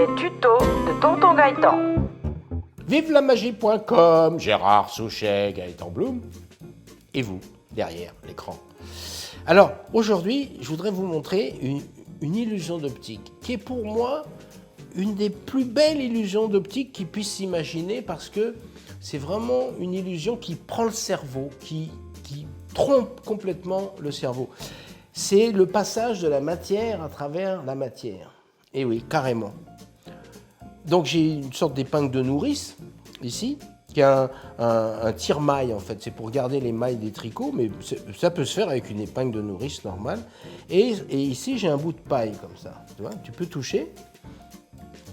les tutos de Tonton Gaëtan. Vive-la-magie.com, Gérard Souchet, Gaëtan Bloom, et vous, derrière l'écran. Alors, aujourd'hui, je voudrais vous montrer une illusion d'optique, qui est pour moi une des plus belles illusions d'optique qui puisse s'imaginer, parce que c'est vraiment une illusion qui prend le cerveau, qui trompe complètement le cerveau. C'est le passage de la matière à travers la matière. Et oui, carrément. Donc j'ai une sorte d'épingle de nourrice, ici, qui a un tire-maille en fait. C'est pour garder les mailles des tricots, mais ça peut se faire avec une épingle de nourrice normale. Et ici, j'ai un bout de paille comme ça. Tu vois, tu peux toucher.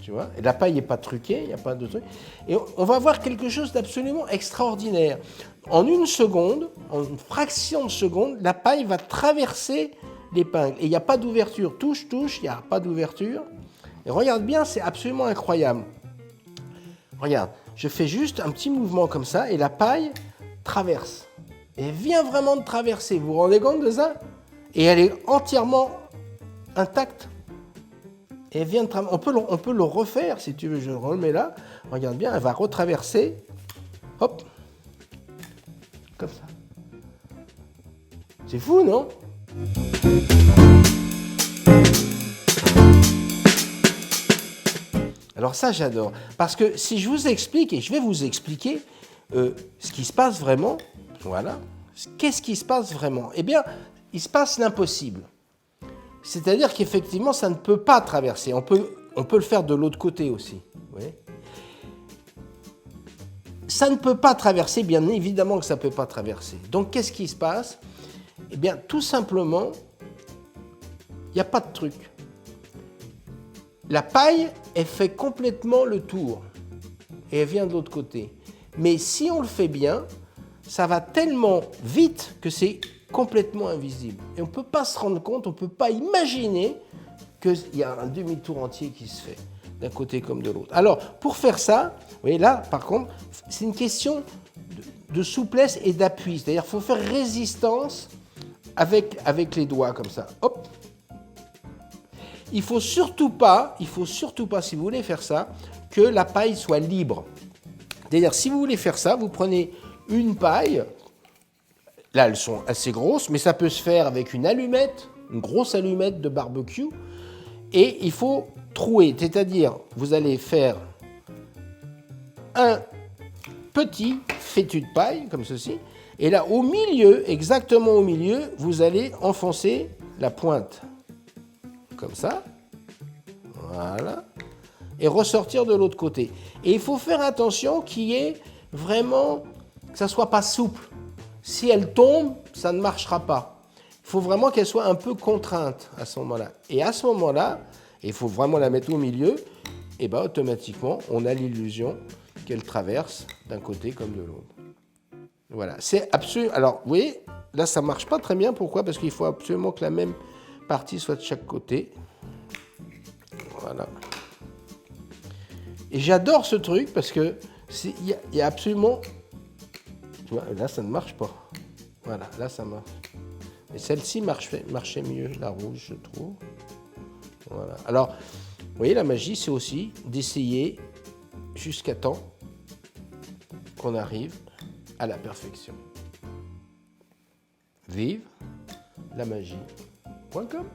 Tu vois, et la paille n'est pas truquée, il n'y a pas de truc. Et on va voir quelque chose d'absolument extraordinaire. En une seconde, en une fraction de seconde, la paille va traverser l'épingle. Et il n'y a pas d'ouverture. Touche, il n'y a pas d'ouverture. Et regarde bien, c'est absolument incroyable. Regarde, je fais juste un petit mouvement comme ça et la paille traverse. Et elle vient vraiment de traverser. Vous vous rendez compte de ça? Et elle est entièrement intacte. Et elle vient de on peut le refaire si tu veux. Je le remets là. Regarde bien, elle va retraverser. Hop. Comme ça. C'est fou, non? Alors ça, j'adore. Parce que si je vous explique, et je vais vous expliquer ce qui se passe vraiment, voilà, qu'est-ce qui se passe vraiment? Eh bien, il se passe l'impossible. C'est-à-dire qu'effectivement, ça ne peut pas traverser. On peut le faire de l'autre côté aussi. Vous voyez ? Ça ne peut pas traverser, bien évidemment que ça ne peut pas traverser. Donc, qu'est-ce qui se passe? Eh bien, tout simplement, il n'y a pas de truc. La paille, elle fait complètement le tour. Et elle vient de l'autre côté. Mais si on le fait bien, ça va tellement vite que c'est complètement invisible. Et on ne peut pas se rendre compte, on ne peut pas imaginer qu'il y a un demi-tour entier qui se fait, d'un côté comme de l'autre. Alors, pour faire ça, vous voyez là, par contre, c'est une question de souplesse et d'appui. C'est-à-dire qu'il faut faire résistance avec les doigts, comme ça. Hop. Il faut surtout pas, si vous voulez faire ça, que la paille soit libre. C'est-à-dire, si vous voulez faire ça, vous prenez une paille. Là, elles sont assez grosses, mais ça peut se faire avec une allumette, une grosse allumette de barbecue. Et il faut trouer, c'est-à-dire, vous allez faire un petit fétu de paille, comme ceci. Et là, au milieu, exactement au milieu, vous allez enfoncer la pointe. Comme ça. Voilà. Et ressortir de l'autre côté. Et il faut faire attention qu'il y ait vraiment, que ça ne soit pas souple. Si elle tombe, ça ne marchera pas. Il faut vraiment qu'elle soit un peu contrainte à ce moment-là. Et à ce moment-là, il faut vraiment la mettre au milieu, et bien automatiquement, on a l'illusion qu'elle traverse d'un côté comme de l'autre. Voilà, c'est absolument... Alors, vous voyez, là, ça ne marche pas très bien. Pourquoi? Parce qu'il faut absolument que la même partie soit de chaque côté. Voilà. Et j'adore ce truc parce que il y a absolument... Tu vois, là, ça ne marche pas. Voilà, là, ça marche. Et celle-ci marchait mieux, la rouge, je trouve. Voilà. Alors, vous voyez, la magie, c'est aussi d'essayer jusqu'à temps qu'on arrive à la perfection. Vive la magie.com